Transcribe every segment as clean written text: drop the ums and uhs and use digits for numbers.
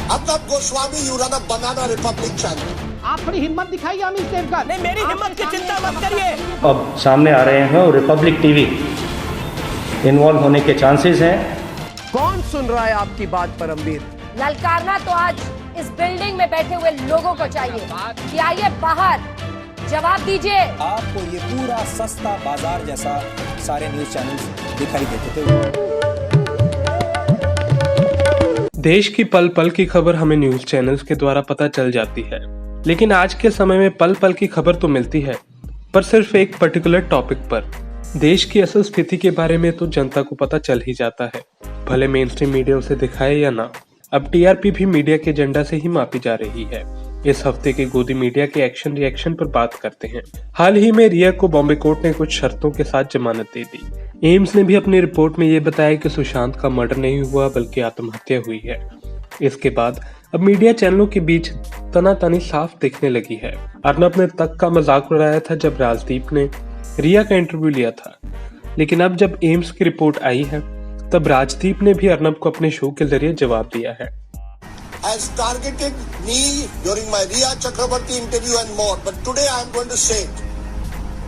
Arnab Goswami, you run a banana republic channel. आप थोड़ी हिम्मत दिखाइए अमित देवगन। नहीं, मेरी हिम्मत की चिंता मत करिए। अब सामने आ रहे हैं और रिपब्लिक टीवी इन्वॉल्व होने के चांसेस हैं। कौन सुन रहा है आपकी बात परमवीर? ललकारना तो आज इस बिल्डिंग में बैठे हुए लोगों को चाहिए कि आइए बाहर जवाब दीजिए। आपको ये पूरा सस्ता बाजार जैसा सारे न्यूज चैनल्स दिखाई देते थे। देश की पल पल की खबर हमें न्यूज चैनल्स के द्वारा पता चल जाती है, लेकिन आज के समय में पल पल की खबर तो मिलती है, पर सिर्फ एक पर्टिकुलर टॉपिक पर। देश की असल स्थिति के बारे में तो जनता को पता चल ही जाता है, भले मेन स्ट्रीम मीडिया उसे दिखाए या ना। अब टीआरपी भी मीडिया के एजेंडा से ही मापी जा रही है। इस हफ्ते के गोदी मीडिया के एक्शन रिएक्शन पर बात करते हैं। हाल ही में रिया को बॉम्बे कोर्ट ने कुछ शर्तों के साथ जमानत दे दी। एम्स ने भी अपनी रिपोर्ट में ये बताया कि सुशांत का मर्डर नहीं हुआ बल्कि आत्महत्या हुई है। इसके बाद अब मीडिया चैनलों के बीच तनातनी साफ दिखने लगी है। अर्नब ने तक का मजाक उड़ाया था जब राजदीप ने रिया का इंटरव्यू लिया था, लेकिन अब जब एम्स की रिपोर्ट आई है तब राजदीप ने भी अर्नब को अपने शो के जरिए जवाब दिया है। Has targeted me during my Riya Chakrabarti interview and more, but today I am going to say it.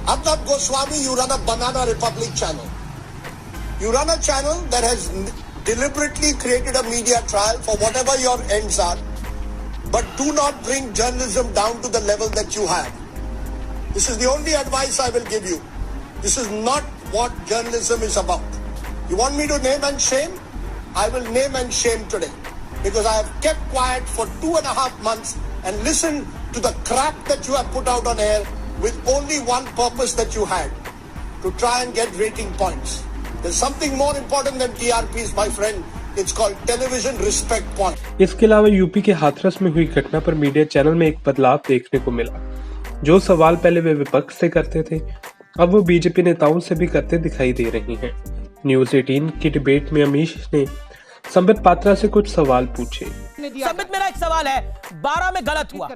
Arnab Goswami, you run a banana republic channel. You run a channel that has deliberately created a media trial for whatever your ends are, but do not bring journalism down to the level that you have. This is the only advice I will give you. This is not what journalism is about. You want me to name and shame? I will name and shame today. Because I have kept quiet for 2.5 months and listened to the crap that you have put out on air with only one purpose that you had, to try and get rating points. There's something more important than TRPs, my friend. It's called television respect point. इसके अलावा UP के हाथरस में हुई घटना पर media channel में एक बदलाव देखने को मिला। जो सवाल पहले वे विपक्ष से करते थे, अब वो बीजेपी नेताओं से भी करते दिखाई दे रही हैं। न्यूज 18 की डिबेट में अमीश ने संबित पात्रा से कुछ सवाल पूछे। संबित, मेरा एक सवाल है, 12 में गलत हुआ,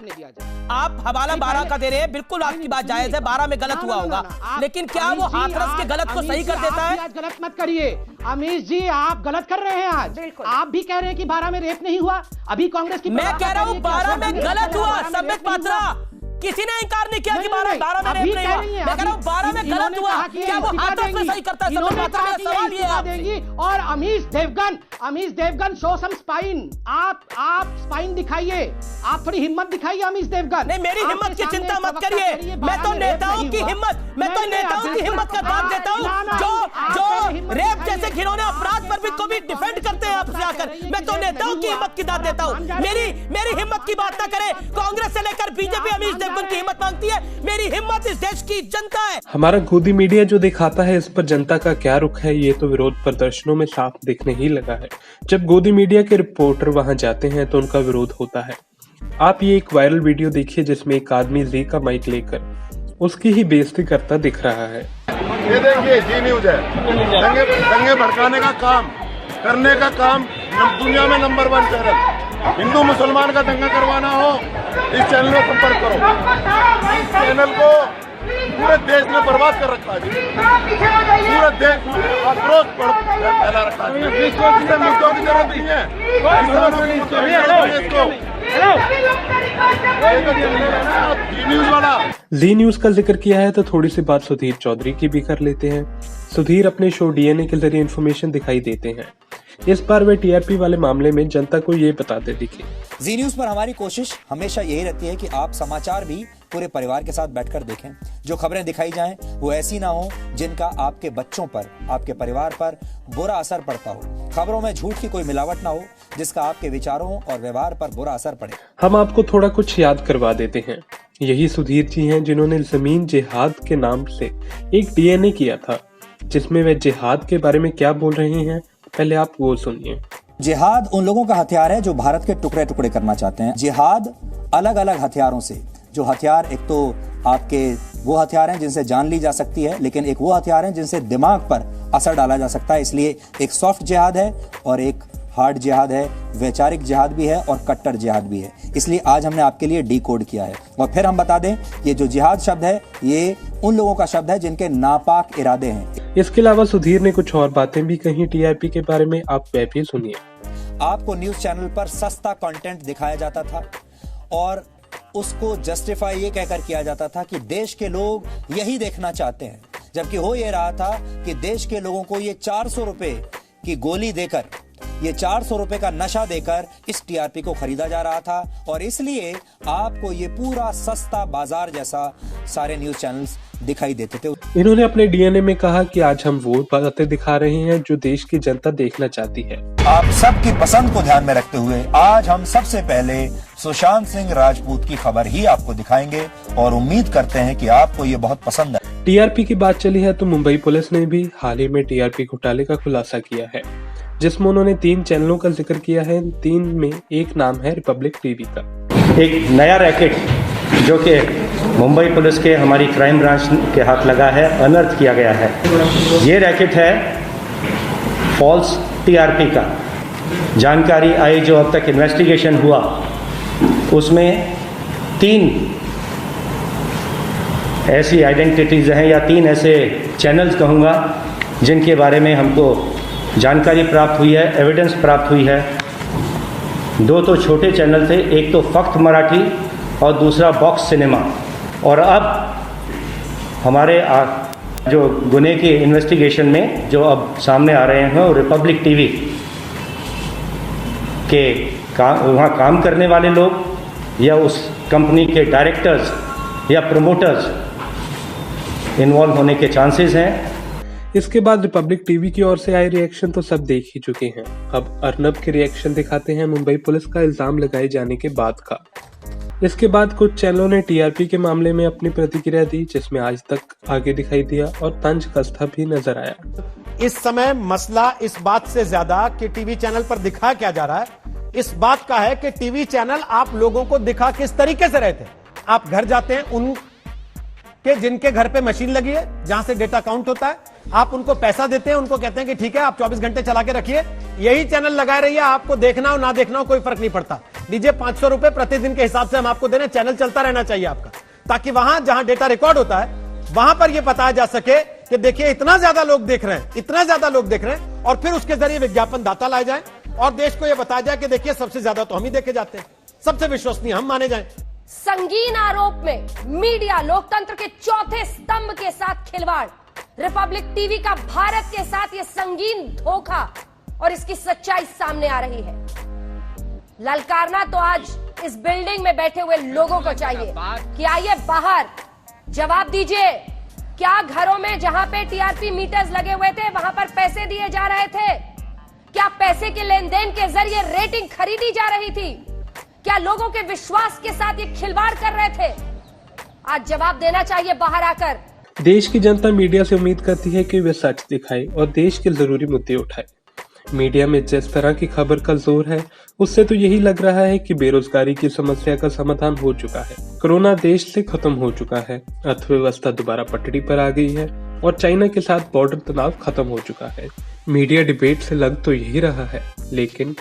आप हवाला 12 का दे रहे हैं, बिल्कुल आपकी बात जायज है, 12 में गलत हुआ होगा, लेकिन क्या वो हाथरस के गलत को सही कर देता है? आज गलत मत करिए अमीश जी, आप गलत कर रहे हैं। आज आप भी कह रहे हैं कि 12 में रेप नहीं हुआ, अभी कांग्रेस की मैं कह रहा हूँ 12 में गलत हुआ। संबित पात्रा, किसी ने इंकार नहीं किया कि 12 में रेप नहीं हुआ। मैं कह रहा हूँ 12 में गलत हुआ, क्या वो हाथरस में सही करता है? संबित पात्रा, मेरा सवाल ये है। और Amish Devgan show some spine. आप स्पाइन दिखाइए, आप थोड़ी हिम्मत दिखाइए अमीश देवगन। नहीं, मेरी हिम्मत की चिंता मत करिए। मैं तो नेताओं की हिम्मत का दाद देता हूँ जो रेप जैसे घिनौने अपराध पर भी को भी डिफेंड करते हैं आपसे आकर। मैं तो नेताओं की हिम्मत की दाद देता हूँ। मेरी हिम्मत की बात ना करें। कांग्रेस से लेकर बीजेपी अमीश देवगन की हिम्मत मांगती है, मेरी हिम्मत इस देश की जनता है। हमारा गोदी मीडिया जो दिखाता है, इस पर जनता का क्या रुख है, ये तो विरोध प्रदर्शनों में साफ दिखने ही लगा है। जब गोदी मीडिया के रिपोर्टर वहां जाते हैं तो उनका विरोध होता है। आप ये एक वायरल वीडियो देखिए जिसमें एक आदमी जी का माइक लेकर उसकी ही बेइज्जती करता दिख रहा है। ये देखिए, जी न्यूज है, दंगे भड़काने का काम करने का काम दुनिया में नंबर 1 चैनल। हिंदू मुसलमान का दंगा करवाना हो, इस चैनल में संपर्क करो। इस चैनल को पूरे देश में बर्बाद कर रखा है, पूरे देश में आक्रोश फैला रखा है। इससे मुद्दों की जरूरत नहीं है, जी न्यूज का जिक्र किया है तो थोड़ी सी बात सुधीर चौधरी की भी कर लेते हैं। सुधीर अपने शो डीएनए के जरिए इन्फॉर्मेशन दिखाई देते हैं। इस बार वे टीआरपी वाले मामले में जनता को ये बताते दिखे। जी न्यूज पर हमारी कोशिश हमेशा यही रहती है कि आप समाचार भी पूरे परिवार के साथ बैठकर देखें। जो खबरें दिखाई जाएं वो ऐसी ना हो जिनका आपके बच्चों पर, आपके परिवार पर बुरा असर पड़ता हो। खबरों में झूठ की कोई मिलावट ना हो जिसका आपके विचारों और व्यवहार पर बुरा असर पड़े। हम आपको थोड़ा कुछ याद करवा देते हैं। यही सुधीर जी हैं जिन्होंने जमीन जिहाद के नाम से एक डीएनए किया था, जिसमें वे जिहाद के बारे में क्या बोल रहे हैं पहले आप वो सुनिए। जिहाद उन लोगों का हथियार है जो भारत के टुकड़े टुकड़े करना चाहते हैं। जिहाद अलग अलग हथियारों से, जो हथियार एक तो आपके वो हथियार हैं जिनसे जान ली जा सकती है, लेकिन एक वो हथियार हैं जिनसे दिमाग पर असर डाला जा सकता है। इसलिए एक सॉफ्ट जिहाद है और एक हार्ड जिहाद है, वैचारिक जिहाद भी है और कट्टर जिहाद भी है। इसलिए आज हमने आपके लिए डिकोड किया है। और फिर हम बता दें, ये जो जिहाद शब्द है ये उन लोगों का शब्द है जिनके नापाक इरादे हैं। इसके अलावा सुधीर ने कुछ और बातें भी कही टीआरपी के बारे में, आप वह भी सुनिए। आपको न्यूज चैनल पर सस्ता कंटेंट दिखाया जाता था और उसको जस्टिफाई ये कहकर किया जाता था कि देश के लोग यही देखना चाहते हैं, जबकि हो ये रहा था कि देश के लोगों को ये 400 रुपए की गोली देकर, ये 400 रुपए का नशा देकर इस टीआरपी को खरीदा जा रहा था और इसलिए आपको ये पूरा सस्ता बाजार जैसा सारे न्यूज चैनल्स दिखाई देते थे। इन्होंने अपने डीएनए में कहा कि आज हम वो बातें दिखा रहे हैं जो देश की जनता देखना चाहती है। आप सबकी पसंद को ध्यान में रखते हुए आज हम सबसे पहले सुशांत सिंह राजपूत की खबर ही आपको दिखाएंगे और उम्मीद करते हैं कि आपको ये बहुत पसंद है। टीआरपी की बात चली है तो मुंबई पुलिस ने भी हाल ही में टीआरपी घोटाले का खुलासा किया है, जिसमें उन्होंने 3 चैनलों का जिक्र किया है। 3 में एक नाम है रिपब्लिक टीवी का। एक नया रैकेट जो कि मुंबई पुलिस के हमारी क्राइम ब्रांच के हाथ लगा है, अनर्थ किया गया है। ये रैकेट है फॉल्स टीआरपी का। जानकारी आई जो अब तक इन्वेस्टिगेशन हुआ उसमें 3 ऐसी आइडेंटिटीज़ हैं या 3 ऐसे चैनल्स कहूँगा जिनके बारे में हमको जानकारी प्राप्त हुई है, एविडेंस प्राप्त हुई है। 2 तो छोटे चैनल थे, एक तो फक्त मराठी और दूसरा बॉक्स सिनेमा। और अब हमारे जो गुने के इन्वेस्टिगेशन में जो अब सामने आ रहे हैं वो रिपब्लिक टीवी के वहाँ काम करने वाले लोग या उस कंपनी के डायरेक्टर्स या प्रमोटर्स इन्वॉल्व होने के चांसेस हैं। इसके बाद रिपब्लिक टीवी की ओर से आए रिएक्शन तो सब देख ही चुके हैं। अब अर्नब के रिएक्शन दिखाते हैं मुंबई पुलिस का इल्जाम लगाए जाने के बाद का। इसके बाद कुछ चैनलों ने टीआरपी के मामले में अपनी प्रतिक्रिया दी, जिसमें आज तक आगे दिखाई दिया और तंज कसता भी नजर आया। इस समय मसला इस बात से ज्यादा कि टीवी चैनल पर दिखाया क्या जा रहा है, इस बात का है कि टीवी चैनल आप लोगों को दिखा किस तरीके से रहे थे। आप घर जाते हैं उनके जिनके घर पे मशीन लगी है जहां से डेटा काउंट होता है, आप उनको पैसा देते हैं, उनको कहते हैं कि ठीक है आप 24 घंटे चला के रखिए, यही चैनल लगाए रहिए, आपको देखना हो ना देखना हो कोई फर्क नहीं पड़ता, लीजिए 500 रुपए प्रतिदिन के हिसाब से हम आपको दे रहे हैं, चैनल चलता रहना चाहिए आपका, ताकि वहां जहां डेटा रिकॉर्ड होता है वहां पर यह बताया जा सके कि देखिए इतना ज्यादा लोग देख रहे हैं, इतना ज्यादा लोग देख रहे हैं, और फिर उसके जरिए विज्ञापन दाता लाए जाए और देश को यह बताया जाए कि देखिए सबसे ज्यादा तो हम ही देखे जाते हैं, सबसे विश्वसनीय हम माने जाए। संगीन आरोप में मीडिया लोकतंत्र के चौथे स्तंभ के साथ खिलवाड़, रिपब्लिक टीवी का भारत के साथ यह संगीन धोखा और इसकी सच्चाई सामने आ रही है। ललकारना तो आज इस बिल्डिंग में बैठे हुए लोगों को चाहिए कि आइए बाहर जवाब दीजिए, क्या घरों में जहां पे टीआरपी मीटर्स लगे हुए थे वहां पर पैसे दिए जा रहे थे? क्या पैसे के लेन देन के जरिए रेटिंग खरीदी जा रही थी? क्या लोगों के विश्वास के साथ ये खिलवाड़ कर रहे थे? आज जवाब देना चाहिए बाहर आकर। देश की जनता मीडिया से उम्मीद करती है कि वे सच दिखाए और देश के जरूरी मुद्दे उठाए। मीडिया में जिस तरह की खबर का जोर है उससे तो यही लग रहा है कि बेरोजगारी की समस्या का समाधान हो चुका है, कोरोना देश से खत्म हो चुका है, अर्थव्यवस्था दोबारा पटरी पर आ गई है और चाइना के साथ बॉर्डर तनाव खत्म हो चुका है। मीडिया डिबेट से लग तो यही रहा है, लेकिन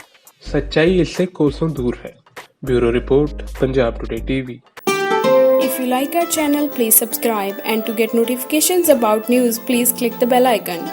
सच्चाई इससे कोसों दूर है। Bureau report, Punjab today TV. If you like our channel, please subscribe, and to get notifications about news, please click the bell icon.